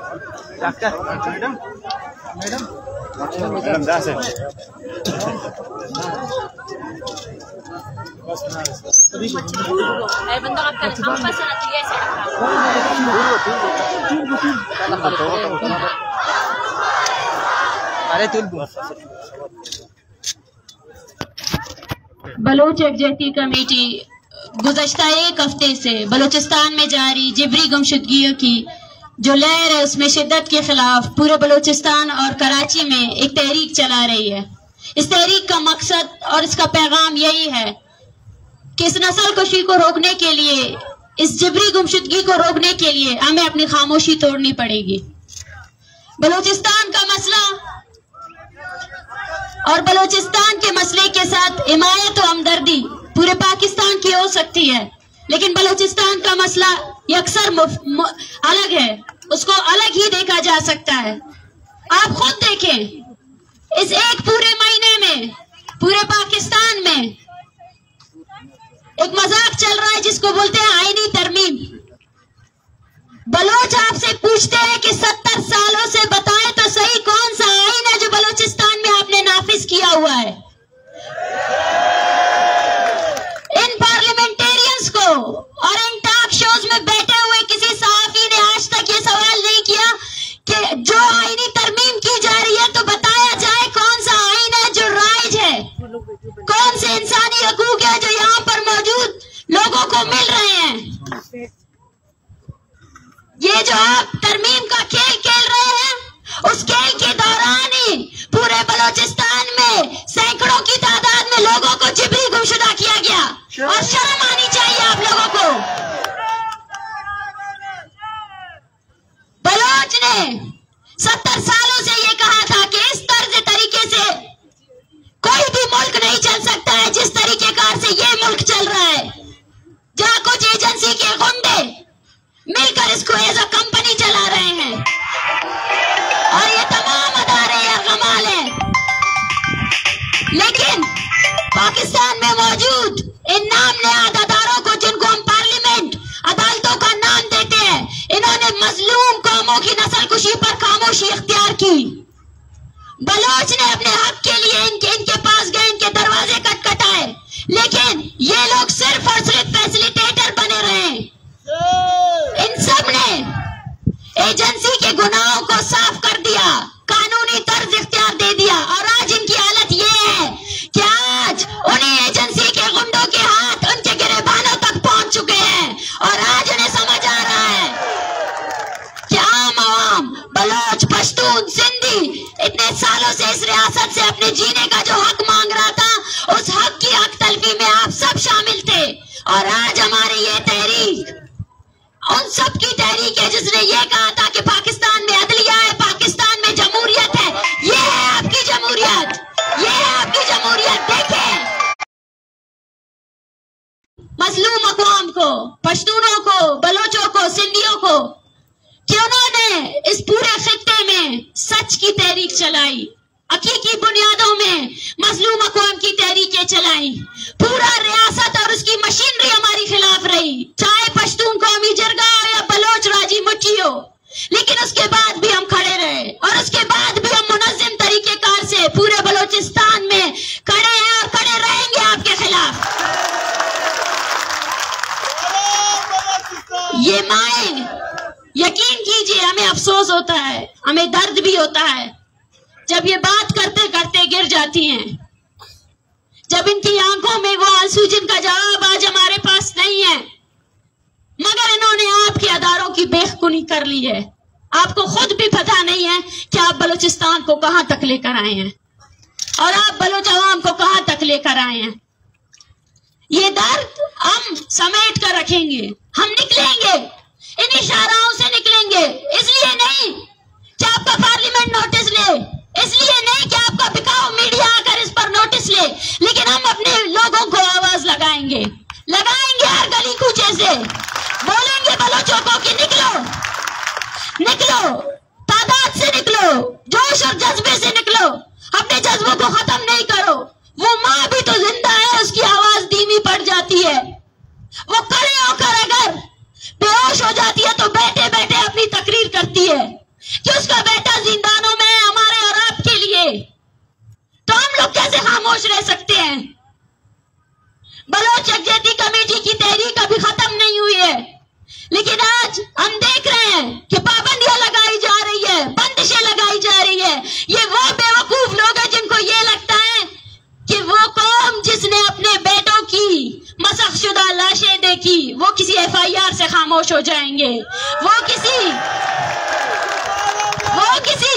Doctor madam madam madam दास है Bloch यकजहती committee गुज़श्ता एक हफ्ते से बलूचिस्तान में जारी जिबरी गुमशुदगियों की जो लहर है उसमें शिद्दत के खिलाफ पूरे बलूचिस्तान और कराची में एक तहरीक चला रही है। इस तहरीक का मकसद और इसका पैगाम यही है कि इस नस्ल कशी को रोकने के लिए, इस जिबरी गुमशुदगी को रोकने के लिए हमें अपनी खामोशी तोड़नी पड़ेगी। बलूचिस्तान का मसला और बलूचिस्तान के मसले के साथ हिमायत और हमदर्दी पूरे पाकिस्तान की हो सकती है, लेकिन बलूचिस्तान का मसला यकसर अलग है, उसको अलग ही देखा जा सकता है। आप खुद देखें, इस एक पूरे महीने में पूरे पाकिस्तान में एक मजाक चल रहा है जिसको बोलते हैं आईनी तरमीम। बलोच आपसे पूछते हैं कि 70 सालों से बताएं तो सही कौन सा आईन है जो बलूचिस्तान में आपने नाफिज किया हुआ है। इन पार्लियामेंटेरियंस को और इन टॉक शोज में बैठे हुए किसी सहाफी ने आज तक ये सवाल नहीं किया कि जो आईनी तरमीम की जा रही है तो बताया जाए कौन सा आईन है जो राइज है, कौन से इंसानी हकूक है जो यहाँ पर मौजूद लोगों को मिल रहे हैं। ये जो आप तरमीम का खेल खेल रहे हैं, उस खेल के दौरान ही पूरे बलूचिस्तान में सैकड़ों की तादाद में लोगों को जिबरी गुमशुदा किया गया और शर्म आनी चाहिए आप लोगों को। बलोच ने 70 सालों से ये कहा था कि इस तर्ज तरीके से कोई भी मुल्क नहीं चल सकता है जिस तरीके कार से ये मुल्क चल रहा है, जहां कुछ एजेंसी के गुंडे मिलकर इसको एज अ कंपनी चला रहे हैं और ये तमाम अदारे या कमाल है। लेकिन पाकिस्तान में मौजूद इन नाम नहाद अदारों को, जिनको हम पार्लियामेंट अदालतों का नाम देते हैं, इन्होंने मजलूम कौमों की नस्लकुशी पर खामोशी इख्तियार की। बलोच ने अपने हक के लिए इनके पास गए, इनके दरवाजे खटखटाए, लेकिन ये लोग सिर्फ और सिर्फ फैसिलिटेटर बने रहे। इन सब ने एजेंसी के गुनाहों को साफ कर दिया, कानूनी तर्ज इख्तियार दे दिया और आज इनकी हालत ये है कि आज उन्हें एजेंसी के गुंडों के हाथ उनके गिरेबानों तक पहुंच चुके हैं और आज उन्हें समझ आ रहा है कि आम आवाम, बलोच, पश्तून, सिंधी इतने सालों से इस रियासत से अपने जीने का जो हक मांग रहा था, उस हक की हक तलफी में आप सब शामिल थे। और आज हमारी ये तहरीक उन सब की तहरीक है जिसने ये कहा था कि पाकिस्तान में अदलिया है, पाकिस्तान में जमहूरियत है। ये है आपकी जमहूरियत, ये है आपकी जमहूरियत। देखें, मजलूम अक़वाम को, पश्तूनों को, बलोचों को, सिंधियों को, कि उन्होंने इस पूरे खित्ते में सच की तहरीक चलाई, हकीकी बुनियादों में मजलूम अक़वाम की तहरीकें चलाई। पूरा रियासत और उसकी मशीनरी हमारी खिलाफ रही, चाहे पश्तून कौमी जरगा हो या बलोच राजी मुट्ठी हो, लेकिन उसके बाद भी हम खड़े रहे और उसके बाद भी हम मुनज़्ज़म तरीकेकार से पूरे बलूचिस्तान में खड़े हैं और खड़े रहेंगे आपके खिलाफ। ये माएं, यकीन कीजिए हमें अफसोस होता है, हमें दर्द भी होता है जब ये बात करते करते गिर जाती हैं, जब इनकी आंखों में वो आंसू जिनका जवाब आज हमारे पास नहीं है, मगर इन्होंने आपके अदारों की बेखुनी कर ली है। आपको खुद भी पता नहीं है कि आप बलूचिस्तान को कहां तक लेकर आए हैं और आप बलोच अवाम को कहां तक लेकर आए हैं। ये दर्द हम समेट कर रखेंगे, हम निकलेंगे, इन इशाराओं से निकलेंगे। इसलिए नहीं कि आपका पार्लियामेंट नोटिस ले, इसलिए नहीं कि आपका बिकाऊ मीडिया आकर इस पर नोटिस ले, लेकिन हम अपने लोगों को आवाज लगाएंगे हर गली कूचे से, बोलेंगे बलोचों को कि निकलो, निकलो, तादाद से निकलो, जोश और जज्बे से निकलो, अपने जज्बों को खत्म नहीं करो। वो माँ भी तो जिंदा है, उसकी आवाज धीमी पड़ जाती है। वो खड़े होकर अगर बेहोश हो जाती है तो बैठे बैठे अपनी तकरीर करती है, कि उसका बेटा जिंदानों में है हमारे और आपके लिए, तो हम लोग कैसे खामोश रह सकते हैं? बलोच यकजहती कमेटी की तहरीक अभी खत्म नहीं हुई है, लेकिन आज हम देख रहे हैं कि पाबंदियां लगाई जा रही है, बंदिशें लगाई जा रही है। ये वो बेवकूफ लोग हैं जिनको ये लगता है कि वो कौम जिसने अपने बेटों की मसखशुदा लाशें देखी वो किसी FIR से खामोश हो जाएंगे, वो किसी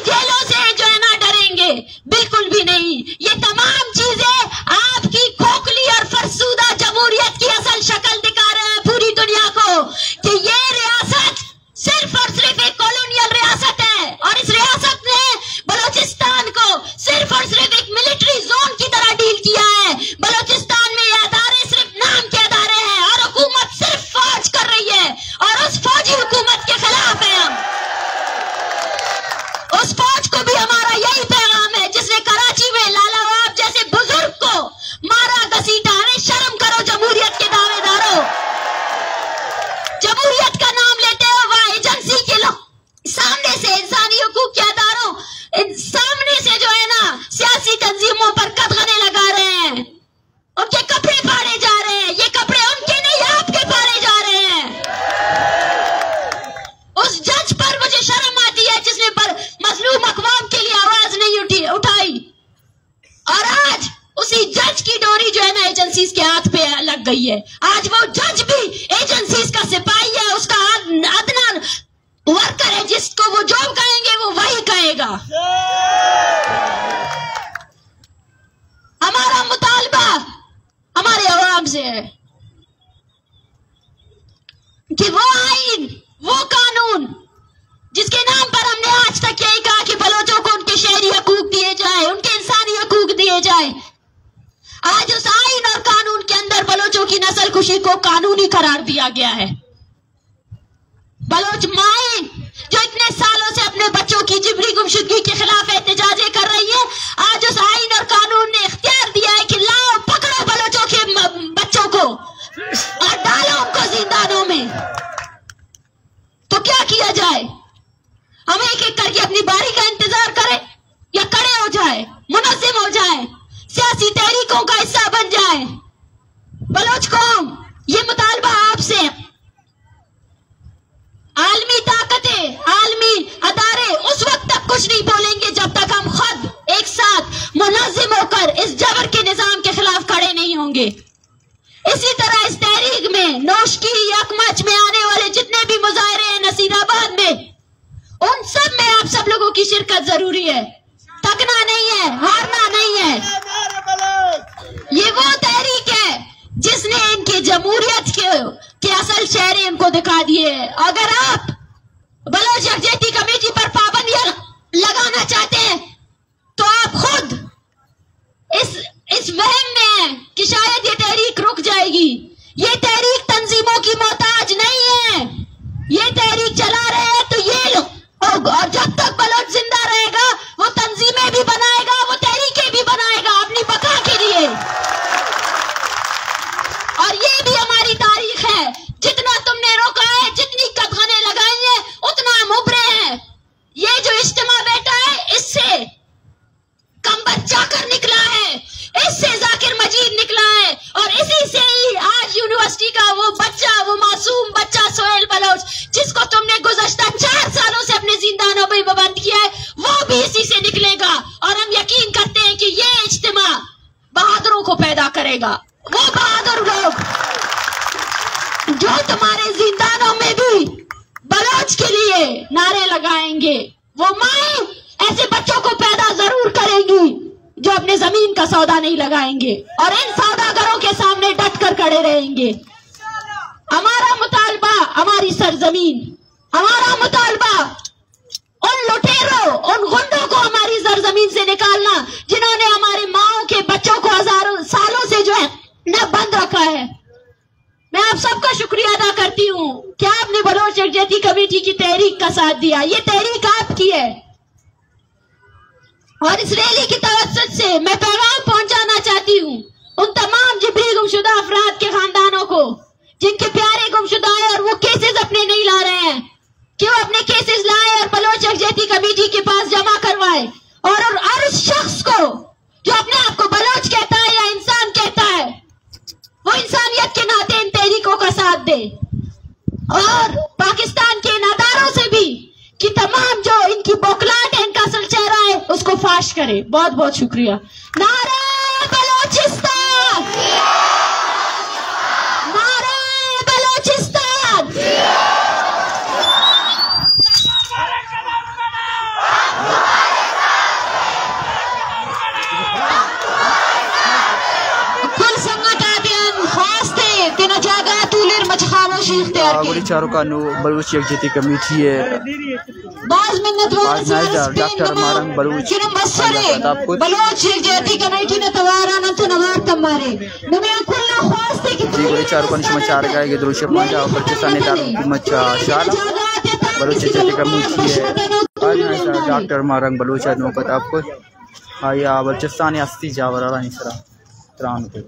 जेलों से जो है ना डरेंगे, बिल्कुल भी नहीं। ये तमाम चीजें आपकी खोखली और फरसूदा जमहूरियत की असल शक्ल दिखा रहे हैं पूरी दुनिया को कि ये रियासत सिर्फ और सिर्फ एक कॉलोनियल रियासत है, और इस रियासत ने बलोचिस्तान को सिर्फ और सिर्फ एक मिलिट्री जोन की तरह डील किया है। बलोचिस्तान में ये अदारे सिर्फ नाम के अदारे हैं और हुकूमत सिर्फ फौज कर रही है, और उस फौजी हुकूमत के खिलाफ है हम। उस फौज को भी हमारा यही पैगाम है जिसने कराची में लालावाब जैसे बुजुर्ग को मारा घसीटा। अरे शर्म करो जमहूरियत के दावेदारों, जमहूरियत का नाम लेते हो वह एजेंसी के लोग सामने से, इंसानी हुकूक के अदारों सामने से जो है ना सियासी तंजीमों पर कदगने लगा रहे हैं, उनके कपड़े फाड़े जा रहे हैं। ये कपड़े उनके नहीं आपके फाड़े जा रहे हैं। उस जज पर मुझे शर्म आती है जिसने पर मजलूम अक़वाम के लिए आवाज नहीं उठाई, और आज उसी जज की डोरी जो है ना एजेंसीज के हाथ पे लग गई है। आज वो जज भी एजेंसीज का सिपाही है, उसका अदना वर्कर है, जिसको वो जो कहेंगे वो वही कहेगा। हमारा मुतालबा हमारे अवाम से है कि वो आइन, वो कानून जिसके नाम पर हमने आज तक यही कहा कि बलोचों को उनके शहरी हकूक दिए जाए, उनके इंसानी हकूक दिए जाए, आज उस आइन और कानून के अंदर बलोचों की नस्ल खुशी को कानूनी करार दिया गया है। बलोच माएं जो इतने सालों से अपने बच्चों की जिबरी गुमशुदगी के खिलाफ एहतजाजें कर रही है, आज उस आइन और कानून ने इख्तियार दिया है कि लाओ पकड़ो बलोचों के बच्चों को और डालो उनको जिंदानों में। तो क्या किया जाए? हम एक एक करके अपनी बारी का इंतजार करें या खड़े हो जाए, मुनज़्ज़िम हो जाए, सियासी तहरीकों का हिस्सा बन जाए? बलोच कौम ये मुतालबा आपसे, आलमी ताकतें, आलमी अदारे उस वक्त तक कुछ नहीं बोलेंगे जब तक हम खुद एक साथ मुनज़्ज़िम होकर इस जबर के निजाम के खिलाफ खड़े नहीं होंगे। इसी तरह इस तहरीक में नौशकी यकमच में आने वाले जितने भी मुजाहरे हैं नसीराबाद में, उन सब में आप सब लोगों की शिरकत जरूरी है। थकना नहीं है, हारना नहीं है। ये वो तहरीक है जिसने इनके जमहूरियत के असल चेहरे इनको दिखा दिए। अगर आप बलोच यकजहती कमेटी पर पाबंदियां लगाना चाहते हैं तो आप खुद इस वहम में हैं कि शायद ये तहरीक रुक जाएगी। ये तहरीक तंजीमों की मोहताज नहीं है, ये तहरीक चला रहे हैं तो ये लोग, और जब तक बलोच जिंदा रहेगा वो तंजीमें भी बनाएगा, वो तहरीकें भी बनाएगा अपनी बका के लिए। और ये भी हमारी तारीख है, जितना तुमने रोका है, जितनी कदगने लगाई है, उतना हम उभरे हैं। ये जो इज्तिमा बैठा है इससे कंबर जाकर निकला है, इससे जाकिर मजीद निकला है, और इसी से ही आज यूनिवर्सिटी का वो बच्चा, वो मासूम बच्चा सोहेल बलोच जिसको तुमने गुज़श्ता 4 सालों से अपने जिंदानों में बंद किया है, वो भी इसी से निकलेगा। और हम यकीन करते हैं कि ये इज्तिमा बहादुरों को पैदा करेगा, वो बहादुर लोग जो तुम्हारे जिंदानों में भी बलोच के लिए नारे लगाएंगे। वो माएं ऐसे बच्चों को पैदा जरूर करेंगी जो अपने जमीन का सौदा नहीं लगाएंगे और इन सौदागरों के सामने डट कर खड़े रहेंगे। हमारा मुतालबा हमारी सरजमीन, हमारा मुतालबा उन लुटेरों, उन गुंडों को हमारी सरजमीन से निकालना जिन्होंने हमारे माओं के बच्चों को हजारों सालों से जो है न बंद रखा है। मैं आप सबका शुक्रिया अदा करती हूँ कि आपने बलोच यकजहती कमेटी की तहरीक का साथ दिया। ये तहरीक आपकी है और इस रैली की तवज्जुह से मैं पैगाम पहुंचाना चाहती हूँ उन तमाम जिबरी गुमशुदा अफराद के खानदानों को जिनके प्यारे गुमशुदा है और वो केसेस अपने नहीं ला रहे हैं, कि वो अपने केसेस लाए और बलोच यकजहती कमेटी मुफ्ती के पास जमा करवाए और हर उस शख्स को जो अपने आप को बलोच कहता है या इंसान कहता है, वो इंसानियत के नाते इन तहरीकों का साथ दे और पाकिस्तान के इन अदारों से भी कि तमाम जो इनकी बौखलाहट है, इनका असल चेहरा है, उसको फाश करे। बहुत बहुत शुक्रिया। नारा बलोचिस्तान, नारा बलोचिस्तान। कुल संगत आदियान खास थे तीनों जगह तुलिर मच खामोशी इख्तियार की। चारों का बलूच यकजहती कमेटी है बाज मिन्नत doctor Marang Baloch Bloch यकजहती committee ने तवारा न तो नवार तमारे नमे कुल खास्ते की जी गोली चारों का निशमचार का ये दृश्य पंजाब बलूचिस्तान हुकूमत शाला बलूच यकजहती कमेटी है डॉक्टर मारंग बलूच नौकत आपको आया बलूचिस्तान अस्ती जावरा निसरा त्रान को